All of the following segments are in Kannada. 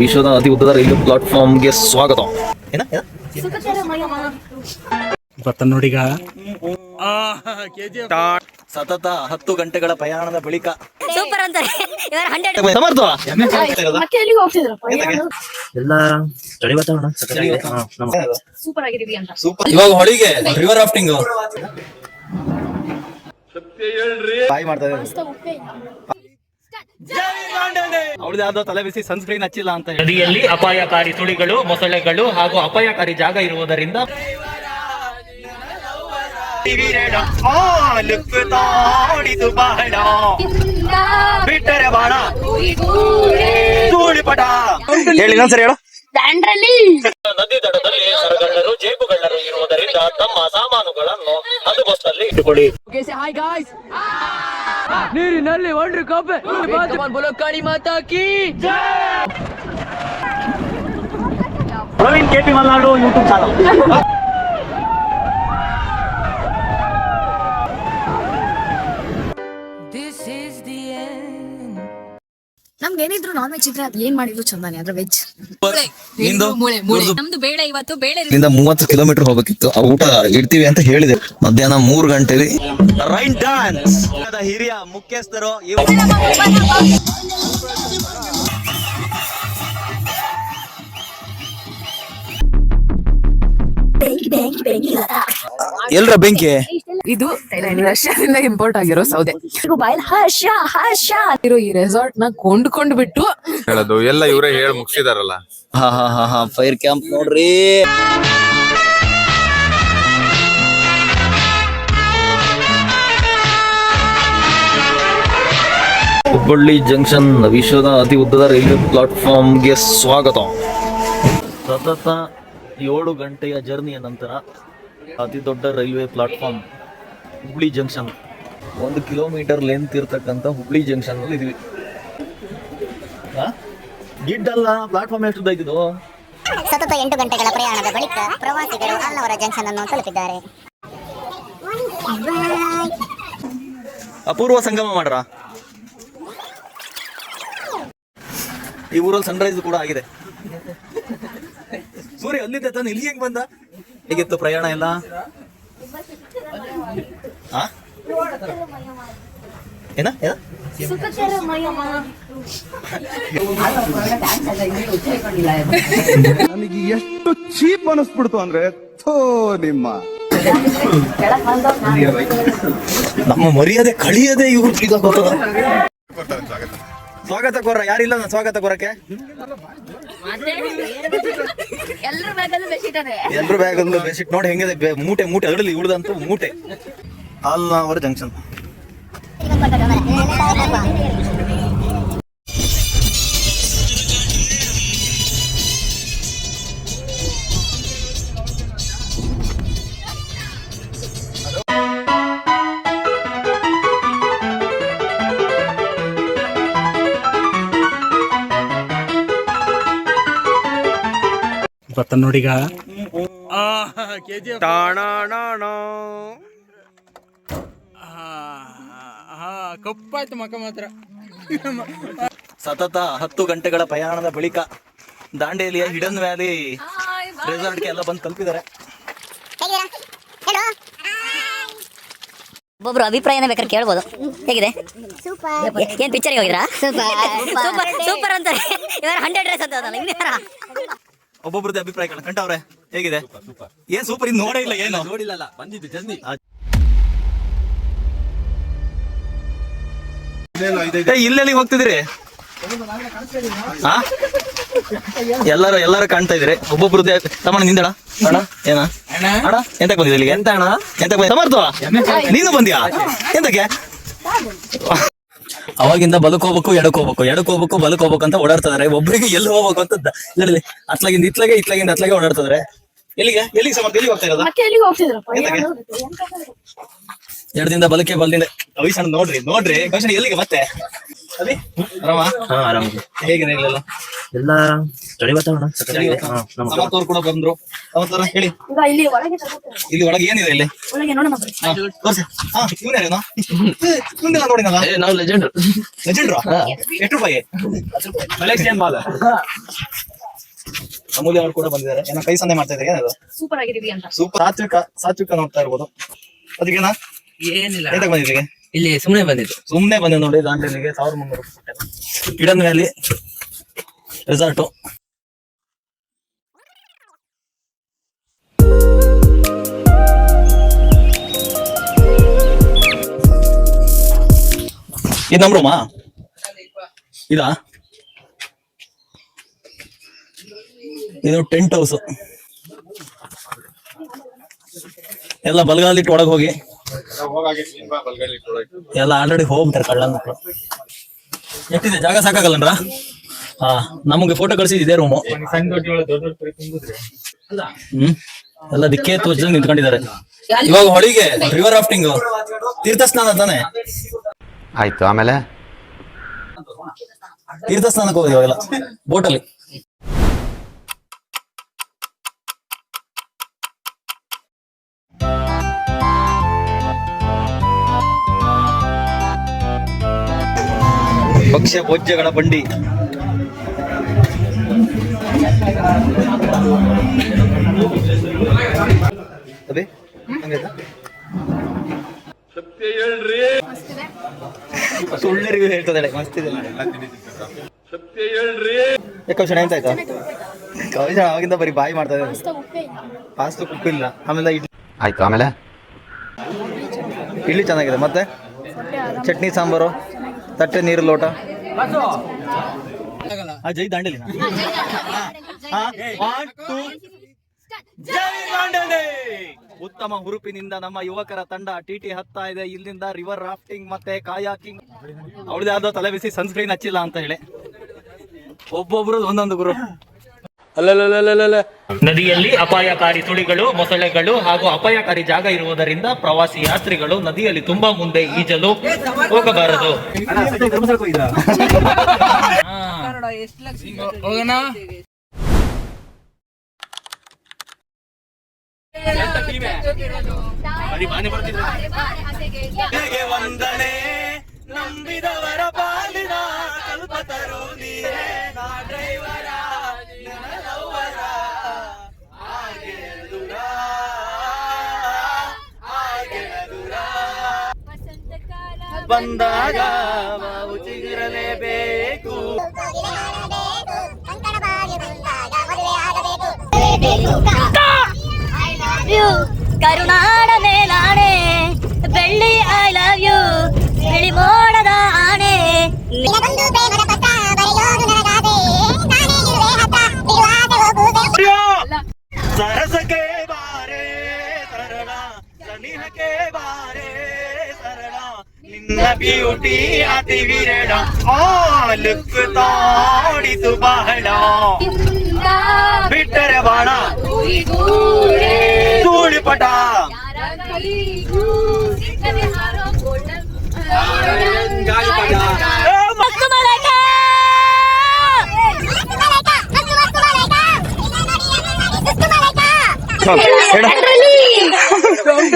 ವಿಶ್ವದ ಅತಿ ಉದ್ದದ ರೈಲು ಪ್ಲಾಟ್ಫಾರ್ಮ್ಗೆ ಸ್ವಾಗತ. ಗೊತ್ತ ನೋಡಿಗ ಸತತ 10 ಗಂಟೆಗಳ ಪ್ರಯಾಣದ ಬಳಿಕ ಸೂಪರ್ ಅಂತಾರೆ ಸಮರ್ಥ ಎಲ್ಲ ಚಳಿ ವಾತಾವರಣ ಸೂಪರ್ ಆಗಿದೀವಿ ಅಂತ. ಇವಾಗ ಹೊಳಿಗೆ ರಿವರ್ ರಾಫ್ಟಿಂಗ್ ಬಾಯ್ ಮಾಡ್ತಾ ಅವ್ರದ್ದು ಯಾವ್ದೋ ತಲೆ ಬಿಸಿ ಸನ್ಸ್ಕ್ರೀನ್ ಹಚ್ಚಿಲ್ಲ ಅಂತ ಹೇಳಿ. ನದಿಯಲ್ಲಿ ಅಪಾಯಕಾರಿ ಸುಳಿಗಳು, ಮೊಸಳೆಗಳು ಹಾಗೂ ಅಪಾಯಕಾರಿ ಜಾಗ ಇರುವುದರಿಂದ ಹೇಳಿ ಇನ್ನೊಂದ್ಸರಿ ಹೇಳು. ನದಿ ದಡದಲ್ಲಿ ಸರಗಳ್ಳರು, ಜೇಬುಗಳ್ಳರು ಇರುವುದರಿಂದ ತಮ್ಮ ಸಾಮಾನುಗಳನ್ನು ಹದ್ದುಬಸ್ತಿನಲ್ಲಿ ಇಟ್ಟುಕೊಳ್ಳಿ. ನೀರಿನಲ್ಲಿ ಒಂಡ್ರಿ ಕಪ್ಪೆ ಬೋಲೋ ಕಾಳಿ ಮಾತಾ ಕಿ Praveen KP Malnadu YouTube channel. ನಮ್ಗೇನಿದ್ರು ನಾನ್ ವೆಜ್ ಇದ್ರೆ ಅದ್ ಏನ್ ಮಾಡಿದ್ರು ಚಂದಾನೆ, ಅದ್ರ ವೆಜ್. ನಮ್ದು ಬೇಳೆ ಇವತ್ತು ಬೇಳೆ 30 ಕಿಲೋಮೀಟರ್ ಹೋಗ್ಬೇಕಿತ್ತು. ಆ ಊಟ ಇಡ್ತೀವಿ ಅಂತ ಹೇಳಿದೆ. ಮಧ್ಯಾಹ್ನ 3 ಗಂಟೆಗೆ ರೈನ್ ಡ್ಯಾನ್ಸ್ ಹಿರಿಯ ಮುಖ್ಯಸ್ಥರು ಎಲ್ರ ಬೆಂಕಿ. ಇದು ರಷ್ಯಾದಿಂದ ಇಂಪೋರ್ಟ್ ಆಗಿರೋ ಸೌದೆ. ಇರೋ ಈ ರೆಸಾರ್ಟ್ ನ ಕೊಂಡ್ಕೊಂಡ್ ಬಿಟ್ಟು ಹೇಳೋದು ಎಲ್ಲ ಇವರೇ ಹೇಳಿ ಮುಗಿಸಿದಾರಲ್ಲ. ಹಾ ಫೈರ್ ಕ್ಯಾಂಪ್ ನೋಡ್ರಿ. ಹುಬ್ಬಳ್ಳಿ ಜಂಕ್ಷನ್ ವಿಶ್ವದ ಅತಿ ಉದ್ದದ ರೈಲ್ವೆ ಪ್ಲಾಟ್ಫಾರ್ಮ್ಗೆ ಸ್ವಾಗತ. ಸತತ 7 ಗಂಟೆಯ ಜರ್ನಿಯ ನಂತರ ಅತಿ ದೊಡ್ಡ railway platform Hubli junction. 1 kilometre length ಇರ್ತಕ್ಕಂಥ ಹುಬ್ಳಿ ಜಂಕ್ಷನ್ ಅಲ್ಲಿ ಇದೀವಿ. ಗಿಡ್ಡಲ್ಲ, ಪ್ಲಾಟ್ಫಾರ್ಮ್ ಎಷ್ಟು ದೈತಿದು. ಸತತ 8 ಗಂಟೆಗಳ ಪ್ರಯಾಣದ ಬಳಿಕ ಪ್ರವಾಸಿಗರು ಅಲ್ಲವರ ಜಂಕ್ಷನ್ ಅನ್ನು ತಲುಪಿದ್ದಾರೆ. ಅಪೂರ್ವ ಸಂಗಮ ಮಾಡ್ರ. ಈ ಊರಲ್ಲಿ ಸನ್ರೈಸ್ ಕೂಡ ಆಗಿದೆ. ಸೂರ್ಯ ಅಲ್ಲಿದ್ದೆ ತಾನು, ಇಲ್ಲಿ ಹೆಂಗ್ ಬಂದ? ಹೇಗಿತ್ತು ಪ್ರಯಾಣ ಎಲ್ಲ? ಏನ ನನಗೆ ಎಷ್ಟು ಚೀಪ್ ಅನಿಸ್ಬಿಡ್ತು ಅಂದ್ರೆ ನಿಮ್ಮ ನಮ್ಮ ಮರ್ಯಾದೆ ಕಳಿಯದೆ ಇವ್ರು ಗೊತ್ತದ. ಸ್ವಾಗತ ಕೋರ ಯಾರಿಲ್ಲ, ನಾನು ಸ್ವಾಗತ ಕೋರಕ್ಕೆ. ಎಲ್ರು ಬ್ಯಾಗಲ್ಲೂ ಬೆಡ್ಶೀಟ್ ನೋಡಿ ಹೆಂಗಿದೆ. ಮೂಟೆ ಮೂಟೆ ಅದರಲ್ಲಿ ಉಳಿದಂತೂ ಮೂಟೆ. ಅಲ್ಲಾವರ ಜಂಕ್ಷನ್. ಗೊತ್ತ ನೋಡಿಗ ಕಪ್ಪಾಯ್ತು ಮಕ ಮಾತ್ರ. ಸತತ 10 ಗಂಟೆಗಳ ಪ್ರಯಾಣದ ಬಳಿಕ ದಾಂಡೇಲಿಯ ಹಿಡನ್ ವ್ಯಾಲಿ ರೆಸಾರ್ಟ್ಗೆ ಎಲ್ಲ ಬಂದು ತಲುಪಿದ್ದಾರೆ. ಒಬ್ಬೊಬ್ರು ಅಭಿಪ್ರಾಯನ ಬೇಕಾದ್ರೆ ಕೇಳ್ಬೋದು. ಹೇಗಿದೆ? ಏನ್ ಪಿಕ್ಚರ್ ಹೋಗಿದ್ರಾ? ಸೂಪರ್ ಅಂತಾರೆ. ಇವಾಗ 100 ಡ್ರೆಸ್ ಅಂತ ಇನ್ಯಾರ ಒಬ್ಬೊಬ್ರದ್ದು ಅಭಿಪ್ರಾಯ ಕಂಡವ್ರೆ. ಹೇಗಿದೆ? ಏನ್ ಸೂಪರ್. ಇನ್ನು ನೋಡೇ ಇಲ್ಲ. ಏನು ನೋಡಿಲ್ಲ, ಬಂದಿದ್ದು ಜರ್ನಿ. ಇಲ್ಲೆಲ್ಲಿ ಹೋಗ್ತಿದ್ದೀರಿ? ಎಲ್ಲರೂ ಕಾಣ್ತಾ ಇದ್ರಿ. ಒಬ್ಬೊಬ್ರದ್ದೇ ತಮ್ಮ ನಿಂದಣ ಅಣ್ಣ ಏನ ಅಣ್ಣ ಎಂತಕ್ ಬಂದಿದೆ ಇಲ್ಲಿಗೆ? ಎಂತ ಅಣ್ಣ ಎಂತಕ್ ಬಂದ? ಸಮರ್ಥ ನೀನು ಬಂದ್ಯಾ ಎಂತಕ್ಕೆ? ಅವಾಗಿಂದ ಬಲಕ್ ಹೋಗ್ಬೇಕು, ಎಡಕ್ ಹೋಗ್ಬೇಕು, ಬಲಕ್ ಹೋಗ್ಬೇಕು ಅಂತ ಓಡಾಡ್ತಿದಾರೆ. ಒಬ್ಬರಿಗೆ ಎಲ್ಲಿ ಹೋಗ್ಬೇಕು ಅಂತ ಹೇಳಿ ಅತ್ಲಾಗಿಂದ ಇತ್ಲಾಗಿಂದ ಅತ್ಲಾಗೆ ಓಡಾಡ್ತಿದಾರೆ. ಎಲ್ಲಿಗೆ ಸಮರ್ಥ ಎಲ್ಲಿಗೆ ಹೋಗ್ತಾ ಇರೋದು? 2 ದಿನದ ಬಲದಿಂದ ಅವಿಸಣ್ಣ ನೋಡ್ರಿ ಕೃಷ್ಣ ಎಲ್ಲಿಗೆ ಮತ್ತೆ ಹೇಗಿದೆ ಇಲ್ಲೆಲ್ಲ ಎಲ್ಲ ಚಳಿ ವಾತಾವರಣ ಸಮರ್ಥವ್ರು ಕೂಡ ಬಂದ್ರು. ಸಮರ್ಥವ್ರ ಹೇಳಿ, ಇಲ್ಲಿ ಒಳಗೆ ಏನಿದೆ ಇಲ್ಲಿ ತೋರ್ಸಿ. ಇವನೇನೋ ಮುಂದೆಲ್ಲ ನೋಡಿನಲ್ಲ, ನಾವು ಲೆಜೆಂಡ್ ಲೆಜೆಂಡ್ರು. ಎಷ್ಟು ರೂಪಾಯಿ? Malaysian mall. ಅಮೂಲ್ಯ ಅವರು ಕೂಡ ಬಂದಿದ್ದಾರೆ. ಏನೋ ಕೈ ಸನ್ನೆ ಮಾಡ್ತಾ ಇದ್ದಾರೆ. ಏನದು ಸೂಪರ್ ಸಾತ್ವಿಕ ನೋಡ್ತಾ ಇರ್ಬೋದು. ಅದಕ್ಕೇನಾ ಏನಿಲ್ಲ, ಎಂತಕ್ಕೆ ಬಂದಿದ್ದೀವಿ? ಇಲ್ಲಿ ಸುಮ್ಮನೆ ಬಂದಿದ್ದು ನೋಡಿ. ದಾಂಡೇಲಿಗೆ 1300 ಗಿಡದ ಮೇಲೆ ರೆಸಾರ್ಟು. ಇದು ನಮ್ಮ ರೂಮಾ? ಇದಾ? ಇದು ಟೆಂಟ್ ಹೌಸ್. ಎಲ್ಲ ಬಲಗಾಲಿಟ್ಟು ಒಳಗೆ ಹೋಗಿ ಎಲ್ಲ ಆಲ್ರೆಡಿ ಹೋಗ್ಬಿಟ್ಟಾರೆ ಕಳ್ಳ ಮಕ್ಕಳು. ಎಷ್ಟಿದೆ ಜಾಗ? ಸಾಕಾಗಲ್ಲನ್ರ? ಹಾ, ನಮಗೆ ಫೋಟೋ ಕಳಿಸಿದ್ ಇದೇ ರೂಮು. ಎಲ್ಲ ದಿಕ್ಕೇ ತೋಚದಂಗ್ ನಿಂತ್ಕೊಂಡಿದ್ದಾರೆ. ಇವಾಗ ಹೊಳಿಗೆ ರಿವರ್ ರಾಫ್ಟಿಂಗ್, ತೀರ್ಥ ಸ್ನಾನ ತಾನೆ. ಆಯ್ತು, ಆಮೇಲೆ ತೀರ್ಥ ಸ್ನಾನಕ್ಕೆ ಹೋಗಿ ಇವಾಗೆಲ್ಲ ಬೋಟಲ್ಲಿ. ಭಕ್ಷ್ಯ ಭೋಜ್ಯಗಳ ಬಂಡಿ. ಅದೇ ಸುಳ್ಳರಿಗೂ ಹೇಳ್ತದೆ. ಮಸ್ತ್ ಇದೆ. ಕೌಶಣ ಎಂತ ಆಯ್ತಾ? ಕೌಶಣ ಅವಾಗಿಂದ ಬರೀ ಬಾಯಿ ಮಾಡ್ತಾ ಇದ್ದಾರೆ. ಪಾಸ್ತು ಉಪ್ಪಿಲ್ಲ. ಆಮೇಲೆ ಆಯ್ತು, ಆಮೇಲೆ ಇಡ್ಲಿ ಚೆನ್ನಾಗಿದೆ. ಮತ್ತೆ ಚಟ್ನಿ ಸಾಂಬಾರು, ತಟ್ಟೆ ನೀರು ಲೋಟ. ಜೈ ದಾಂಡೇಲಿ. ಉತ್ತಮ ಹುರುಪಿನಿಂದ ನಮ್ಮ ಯುವಕರ ತಂಡ ಟಿಟಿ ಹತ್ತಾ ಇದೆ. ಇಲ್ಲಿಂದ ರಿವರ್ ರಾಫ್ಟಿಂಗ್ ಮತ್ತೆ ಕಾಯಾಕಿಂಗ್. ಅವಳದೇ ಆದ ತಲೆ ಬಿಸಿ ಸನ್ಸ್ಕ್ರೀನ್ ಹಚ್ಚಿಲ್ಲ ಅಂತ ಹೇಳಿ ಒಬ್ಬೊಬ್ರು ಒಂದೊಂದು ಗುರು. ನದಿಯಲ್ಲಿ ಅಪಾಯಕಾರಿ ಸುಳಿಗಳು, ಮೊಸಳೆಗಳು ಹಾಗೂ ಅಪಾಯಕಾರಿ ಜಾಗ ಇರುವುದರಿಂದ ಪ್ರವಾಸಿ ಯಾತ್ರಿಗಳು ನದಿಯಲ್ಲಿ ತುಂಬಾ ಮುಂದೆ ಈಜಲು ಹೋಗಬಾರದು. ವಂದನೆ ನಂಬಿದವರ ಪಾಲಿನ ಕಲ್ಪತರು ನೀರೇ ನಾ ಡ್ರೈವರ ನನಲವರ ಆಗೆದುರ ಬಂದಾಗ ಬಾವು ಚಿಗಿರಲೇಬೇಕು. ಕರುನಾಡ ಮೇಲಾಣೆ ಬೆಳ್ಳಿ ಐ ಲವ್ ಯು ಬಿಳಿ ಮೋಡದ ಆಣೆ. ಸರಸಕ್ಕೆ ಬಾರೆ ಸರಳ, ಸನಿಹಕ್ಕೆ ಬಾರೆ ಸರಳ, ನಿನ್ನ ಬ್ಯೂಟಿ ಅತಿ ವಿರಳ, ಲುಕ್ ತಾಡಿತು ಬಹಳ, ಬಿಟ್ಟರೆ ಬಾಣ ಧೂಳಿಪಟ.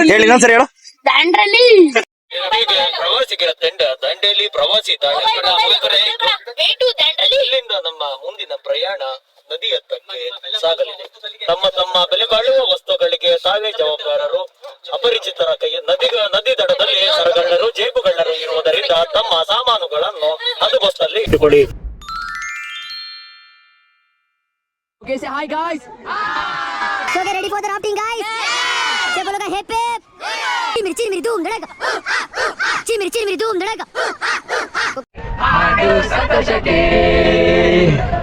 ಹೇಳಿ ಇನ್ನೊಂದ್ಸರಿ ಹೇಳು. ಪ್ರವಾಸಿಗರ ತಂಡ ದಾಂಡೇಲಿ ಪ್ರವಾಸಿ ಇಲ್ಲಿಂದ ನಮ್ಮ ಮುಂದಿನ ಪ್ರಯಾಣ ನದಿ ಹತ್ತಕ್ಕೆ ಸಾಗಲಿದೆ. ತಮ್ಮ ತಮ್ಮ ಬೆಲೆ ಬಾಳುವ ವಸ್ತುಗಳಿಗೆ ತಾವೇ ಜವಾಬ್ದಾರರು. ಅಪರಿಚಿತರ ಕೈ ನದಿ ದಡದಲ್ಲಿ ಸರಗಳ್ಳರು, ಜೇಬುಗಳ್ಳರು ಇರುವುದರಿಂದ ತಮ್ಮ ಸಾಮಾನುಗಳನ್ನು ಹದ್ದುಬಸ್ತಿನಲ್ಲಿ ಇಟ್ಟುಕೊಳ್ಳಿ. Okay, say hi guys. So get ready for the rafting, guys. Say bologa hip hip. Chimiri doom dadaga. Chimiri doom dadaga. ಆಡು ಸಂತೋಷಕ್ಕೆ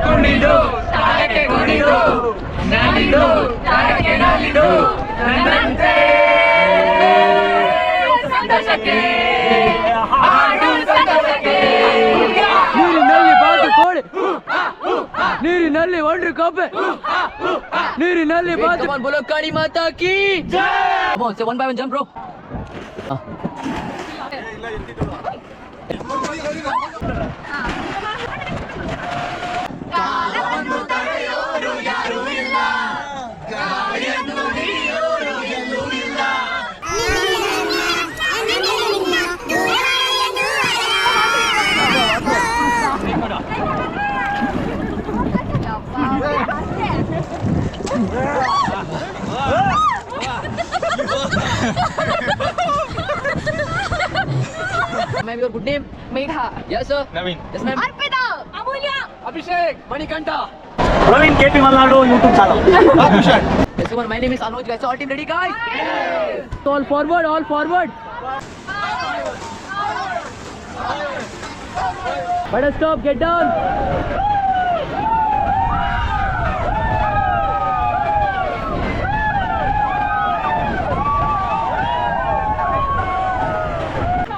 ಕುಣಿದು ತಾಳಕ್ಕೆ ಕುಣಿದು ನಾನಿದು ತಾಳಕ್ಕೆ ನಾನಿದು ನನ್ನಂತೆ ಸಂತೋಷಕ್ಕೆ ಆಡು ಸಂತೋಷಕ್ಕೆ. ನೀರಿನಲ್ಲಿ ಬಾತು ಕೋಳಿ, ನೀರಿನಲ್ಲಿ ಒಂಡ್ರು ಕಬ್ಬೆ, ನೀರಿನಲ್ಲಿ ಬಾತು. ಬೋಲೋ ಕಾಳಿ ಮಾತಾ ಕಿ ಜೈ. Come on, say one by one jump, bro. Ma'am, your good name? Megha. Yes, sir. Naveen. Yes, ma'am. Arpita. Amulya. Abhishek. Manikanta. Praveen KP Malnad YouTube channel. Yes, sir. My name is Anuj. Guys, all team ready, guys? Yes. All forward. All forward. Better stop. Get down.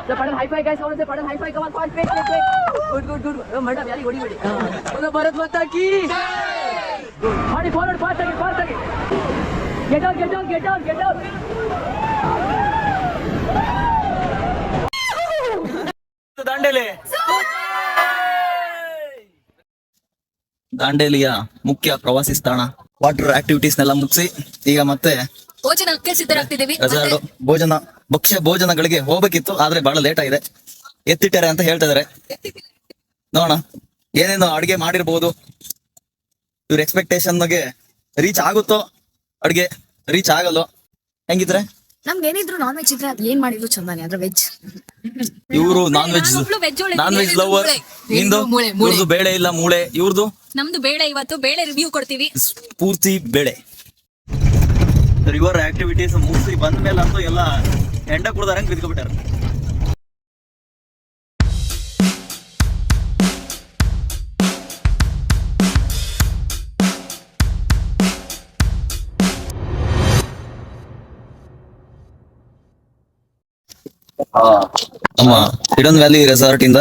So, Padal, high five, guys. Someone say Padal, high five. Come on, fast, quick. Good. Oh, madam, yari, odi. Bolo Bharat Mata ki. Good. Hurry forward, fast again. Get down. Dandeli ದಾಂಡೇಲಿಯ ಮುಖ್ಯ ಪ್ರವಾಸಿ ಸ್ಥಾನ. ವಾಟರ್ ಆಕ್ಟಿವಿಟೀಸ್ ನೆಲ್ಲ ಮುಗಿಸಿ ಈಗ ಮತ್ತೆ ಭೋಜನಕ್ಕೆ ಸಿದ್ಧರಾಗ್ತಿದ್ದೀವಿ. ರೆಸಾರ್ಟ್ ಭೋಜನಗಳಿಗೆ ಹೋಗ್ಬೇಕಿತ್ತು, ಆದ್ರೆ ಬಹಳ ಲೇಟ್ ಆಗಿದೆ. ಎತ್ತಿಟ್ಟಾರೆ ಅಂತ ಹೇಳ್ತಾ ಇದಾರೆ. ನೋಡೋಣ ಏನೇನು ಅಡಿಗೆ ಮಾಡಿರ್ಬೋದು. ಇವ್ರ ಎಕ್ಸ್ಪೆಕ್ಟೇಷನ್ಗೆ ರೀಚ್ ಆಗುತ್ತೋ, ಅಡಿಗೆ ರೀಚ್ ಆಗಲ್ಲೋ, ಹೆಂಗಿದ್ರೆ ನಮ್ಗೆ ಏನಿದ್ರು ನಾನ್ ವೆಜ್ ಇದ್ರೆ ಅದ್ ಏನ್ ಮಾಡಿದ್ರು ಚಂದಾನೆ, ಆದ್ರೆ ವೆಜ್. ಇವರು ನಾನ್ ವೆಜ್ ಲವರ್. ನಿಂದು ಇವ್ರದ್ದು ಬೇಳೆ ಇಲ್ಲ ಮೂಳೆ, ಇವ್ರದ್ದು ನಮ್ದು ಬೇಳೆ. ಇವತ್ತು ಬೇಳೆ ರಿವ್ಯೂ ಕೊಡ್ತೀವಿ. ಪೂರ್ತಿ ಬೇಳೆ. ರಿವರ್ ಆಕ್ಟಿವಿಟೀಸ್ ಮುಗಿಸಿ ಬಂದ ಮೇಲೆ ಅಂತೂ ಎಲ್ಲ ಎಂಡ ಕುಡ್ದಾರಂಗ್ ಬಿದ್ಕೊಬಿಟ್ಟಾರ. ನಮ್ಮ ಹಿಡನ್ ವ್ಯಾಲಿ ರೆಸಾರ್ಟ್ ಇಂದ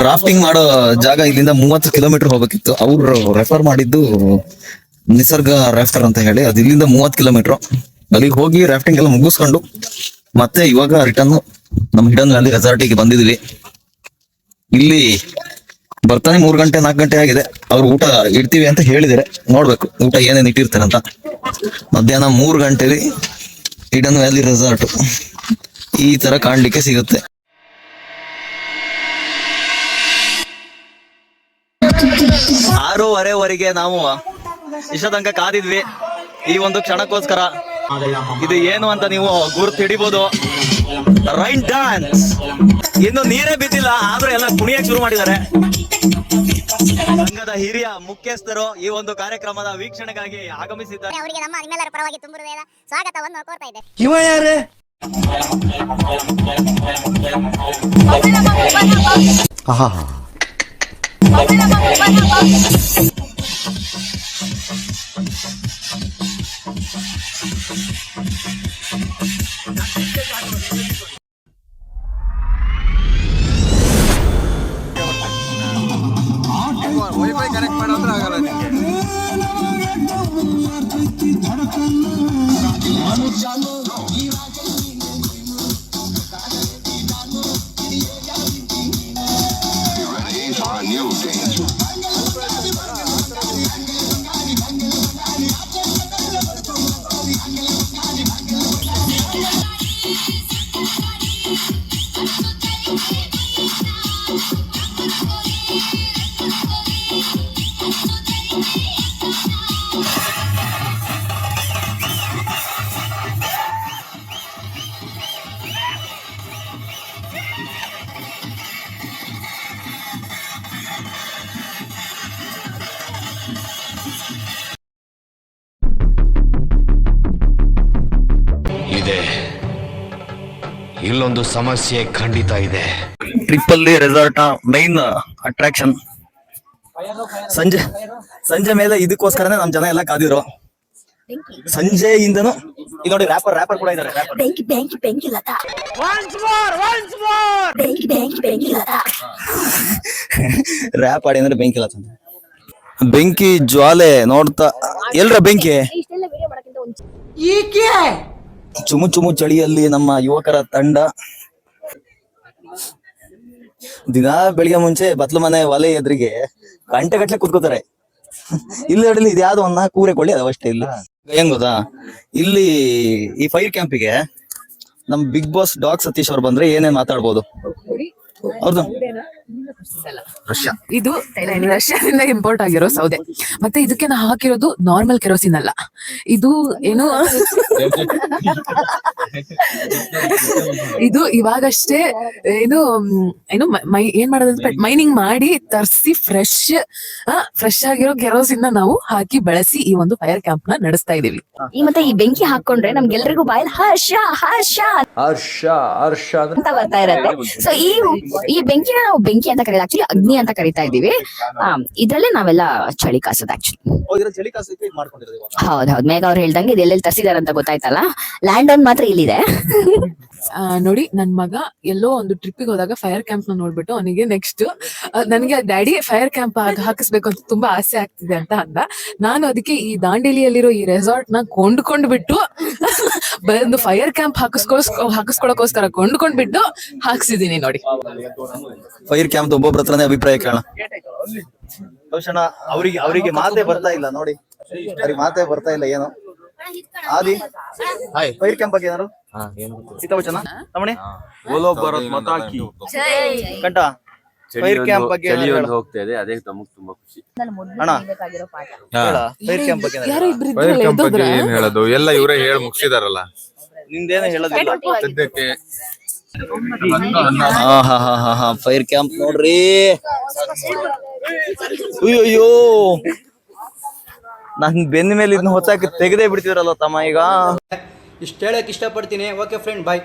ರಾಫ್ಟಿಂಗ್ ಮಾಡೋ ಜಾಗ ಇಲ್ಲಿಂದ 30 ಕಿಲೋಮೀಟರ್ ಹೋಗ್ಬೇಕಿತ್ತು. ಅವ್ರು ರೆಫರ್ ಮಾಡಿದ್ದು ನಿಸರ್ಗ ರಾಫ್ಟರ್ ಅಂತ ಹೇಳಿ. ಅದು ಇಲ್ಲಿಂದ 30 ಕಿಲೋಮೀಟರ್. ಅಲ್ಲಿಗೆ ಹೋಗಿ ರಾಫ್ಟಿಂಗ್ ಎಲ್ಲ ಮುಗಿಸ್ಕೊಂಡು ಮತ್ತೆ ಇವಾಗ ರಿಟರ್ನ್ ನಮ್ಮ ಹಿಡನ್ ವ್ಯಾಲಿ ರೆಸಾರ್ಟಿಗೆ ಬಂದಿದ್ವಿ. ಇಲ್ಲಿ ಬರ್ತಾನೆ 3 ಗಂಟೆ 4 ಗಂಟೆ ಆಗಿದೆ. ಅವ್ರು ಊಟ ಇಡ್ತೀವಿ ಅಂತ ಹೇಳಿದಾರೆ. ನೋಡ್ಬೇಕು ಊಟ ಏನೇನು ಇಟ್ಟಿರ್ತಾರೆ ಅಂತ. ಮಧ್ಯಾಹ್ನ 3 ಗಂಟೆಲಿ ಹಿಡನ್ ವ್ಯಾಲಿ ರೆಸಾರ್ಟ್ ಈ ತರ ಕಾಣ್ಲಿಕ್ಕೆ ಸಿಗುತ್ತೆ. 6:30 ನಾವು ಇಷ್ಟ ತನಕ ಕಾದಿದ್ವಿ ಈ ಒಂದು ಕ್ಷಣಕ್ಕೋಸ್ಕರ. ಇದು ಏನು ಅಂತ ನೀವು ಗುರುತು ಹಿಡಿಬಹುದು. Rain dance. ಇನ್ನು ನೀರೇ ಬಿದ್ದಿಲ್ಲ, ಆದ್ರೂ ಎಲ್ಲ ಕುಣಿಯಕ್ಕೆ ಶುರು ಮಾಡಿದ್ದಾರೆ. ಸಂಘದ ಹಿರಿಯ ಮುಖ್ಯಸ್ಥರು ಈ ಒಂದು ಕಾರ್ಯಕ್ರಮದ ವೀಕ್ಷಣೆಗಾಗಿ ಆಗಮಿಸಿದ್ದಾರೆ. ಅವರಿಗೆ ನಮ್ಮ ನಿಮ್ಮೆಲ್ಲರ ಪರವಾಗಿ ತುಂಬ ಹೃದಯದ ಸ್ವಾಗತವನ್ನು ಕೋರ್ತಾ ಇದೆ. ಇವ ಯಾರೇ? ವೈಫೈ ಕನೆಕ್ಟ್ ಮಾಡೋದ್ರೆ ಆಗಲ್ಲ ನಿಮಗೆ. ಇದೆ, ಇಲ್ಲೊಂದು ಸಮಸ್ಯೆ ಖಂಡಿತ ಇದೆ. ಟ್ರಿಪ್ಪಲ್ಲಿ ರೆಸಾರ್ಟ್ ಮೈನ್ ಅಟ್ರಾಕ್ಷನ್. ಸಂಜೆ ಮೇಲೆ ಇದಕ್ಕೋಸ್ಕರನೇ ನಮ್ ಜನ ಎಲ್ಲ ಕಾದಿದ್ರು. ಸಂಜೆಯಿಂದನು ಇಲ್ಲಿ ನೋಡಿ ರ್ಯಾಪರ್ ಕೂಡ ಇದ್ದಾರೆ. ರ್ಯಾಪ್ ಆಡಿ ಅಂದ್ರೆ ಬೆಂಕಿ ಇಲ್ಲ. ಬೆಂಕಿ ಜ್ವಾಲೆ ನೋಡ್ತಾ ಎಲ್ರ ಬೆಂಕಿ. ಚುಮು ಚಳಿಯಲ್ಲಿ ನಮ್ಮ ಯುವಕರ ತಂಡ ದಿನ ಬೆಳಿಗ್ಗೆ ಮುಂಚೆ ಬತ್ಲು ಮನೆ ಒಲೆ ಎದುರಿಗೆ ಗಂಟೆ ಗಟ್ಲೆ ಕುತ್ಕೋತಾರೆ. ಇಲ್ಲಿ ನೋಡಿ ಇದ್ಯಾವ್ದು ಒಂದ್ 4 ಕೂರೆ ಕೊಳ್ಳಿ ಅದವಷ್ಟೇ. ಇಲ್ಲ ಹೆಂಗ್ ಗೊತ್ತಾ, ಇಲ್ಲಿ ಈ ಫೈರ್ ಕ್ಯಾಂಪಿಗೆ ನಮ್ ಬಿಗ್ ಬಾಸ್ ಡಾಗ್ ಸತೀಶ್ ಅವ್ರು ಬಂದ್ರೆ ಏನೇನ್ ಮಾತಾಡ್ಬೋದು ಅವ್ರದ್ದು? ಇದು ರಷ್ಯಾದಿಂದ ಇಂಪೋರ್ಟ್ ಆಗಿರೋ ಸೌದೆ. ಮತ್ತೆ ಇದಕ್ಕೆ ನಾವು ಹಾಕಿರೋದು ನಾರ್ಮಲ್ ಕೆರೋಸಿನ್ ಅಲ್ಲ, ಇದು ಏನು ಇದು ಇವಾಗಷ್ಟೇ ಏನು ಏನು ಏನ್ ಮಾಡೋದಂತ ಮೈನಿಂಗ್ ಮಾಡಿ ತರಿಸಿ ಫ್ರೆಶ್ ಆಗಿರೋ ಕೆರೋಸಿನ್ ನಾವು ಹಾಕಿ ಬಳಸಿ ಈ ಒಂದು ಫೈರ್ ಕ್ಯಾಂಪ್ ನ ನಡೆಸ್ತಾ ಇದೀವಿ. ಮತ್ತೆ ಈ ಬೆಂಕಿ ಹಾಕೊಂಡ್ರೆ ನಮ್ಗೆಲ್ರಿಗೂ ಬಾಯಲ್ಲಿ ಹರ್ಷ ಹರ್ಷ ಅಂತ ಬರ್ತಾ ಇರತ್ತೆ. ಸೊ ಈ ಬೆಂಕಿನ ನಾವು ಬೆಂಕಿ ಅಂತ ಕರೀತೀವಿ, ಆಕ್ಚುಲಿ ಅಗ್ನಿ ಅಂತ ಕರಿತಾ ಇದೀವಿ. ಇದ್ರಲ್ಲೇ ನಾವೆಲ್ಲ ಚಳಿ ಕಾಸೋದು ಆಕ್ಚುಲಿ. ಹೌದೌದು, ಮೇಘ ಅವ್ರು ಹೇಳ್ದಂಗೆ ಇದೆಲ್ಲೆಲ್ಲಿ ತರಿಸಿದಾರೆ ಅಂತ ಗೊತ್ತಾಯ್ತಲ್ಲ. ಲ್ಯಾಂಡ್ ಆನ್ ಮಾತ್ರ ಇಲ್ಲಿದೆ. ನೋಡಿ, ನನ್ ಮಗ ಎಲ್ಲೋ ಒಂದು ಟ್ರಿಪ್ಪಿಗೆ ಹೋದಾಗ ಫೈರ್ ಕ್ಯಾಂಪ್ ನ ನೋಡ್ಬಿಟ್ಟು ಅವನಿಗೆ ನೆಕ್ಸ್ಟ್ ನನಗೆ ಡ್ಯಾಡಿ ಫೈರ್ ಕ್ಯಾಂಪ್ ಹಾಕಿಸ್ಬೇಕು ಅಂತ ತುಂಬಾ ಆಸೆ ಆಗ್ತಿದೆ ಅಂತ ಅಂದ. ನಾನು ಅದಕ್ಕೆ ಈ ದಾಂಡೇಲಿಯಲ್ಲಿರೋ ಈ ರೆಸಾರ್ಟ್ ನ ಕೊಂಡ್ಕೊಂಡ್ಬಿಟ್ಟು ಒಂದು ಫೈರ್ ಕ್ಯಾಂಪ್ ಹಾಕಿಸ್ಕೊಳಕೋಸ್ಕರ ಕೊಂಡ್ಕೊಂಡ್ಬಿಟ್ಟು ಹಾಕ್ಸಿದೀನಿ ನೋಡಿ. ಫೈರ್ ಕ್ಯಾಂಪ್ ಒಬ್ಬೊಬ್ರ ಹತ್ರನೇ ಅಭಿಪ್ರಾಯ ಕೇಳೋಣ. ರೋಷಣ ಅವರಿಗೆ ಮಾತೇ ಬರ್ತಾ ಇಲ್ಲ ನೋಡಿ, ಅವ್ರಿಗೆ ಮಾತೇ ಬರ್ತಾ ಇಲ್ಲ. ಏನು ಆದಿ ಫೈರ್ ಕ್ಯಾಂಪ್ ಬಗ್ಗೆ ಏನಾರು ಹಿತವಚನ ರಮಣಿ ಬೋಲೋ ಭಾರತ್ ಮಾತಾ ಕಿ ಕಂಟ ಫೈರ್ ಕ್ಯಾಂಪ್ ಬಗ್ಗೆ ಹೋಗ್ತಾ ಇದೆ, ಅದೇ ನಮಗ್ ತುಂಬಾ ಖುಷಿ. ಅಣ್ಣ ಫೈರ್ ಕ್ಯಾಂಪ್ ಬಗ್ಗೆ ಯಾರೋ ಇಬ್ರು ಇದ್ರಲ್ಲ, ಏನ್ ಹೇಳೋದು ಎಲ್ಲ ಇವರೇ ಹೇಳಿ ಮುಗಿಸಿದಾರಲ್ಲ. ನಿಂದೇನು ಹೇಳೋದಿಲ್ಲ ಸದ್ಯಕ್ಕೆ. ಫೈರ್ ಕ್ಯಾಂಪ್ ನೋಡ್ರಿ. ಅಯ್ಯೋ ನನ್ ಬೆನ್ನ ಮೇಲೆ ಇದನ್ನ ಹೊತ್ತಾಕಿ ತೆಗೆದೇ ಬಿಡ್ತಿದ್ರಲ್ಲ ತಮ್ಮ. ಈಗ ಇಷ್ಟ ಹೇಳಕ್ ಇಷ್ಟಪಡ್ತೀನಿ. ಓಕೆ ಫ್ರೆಂಡ್, ಬಾಯ್.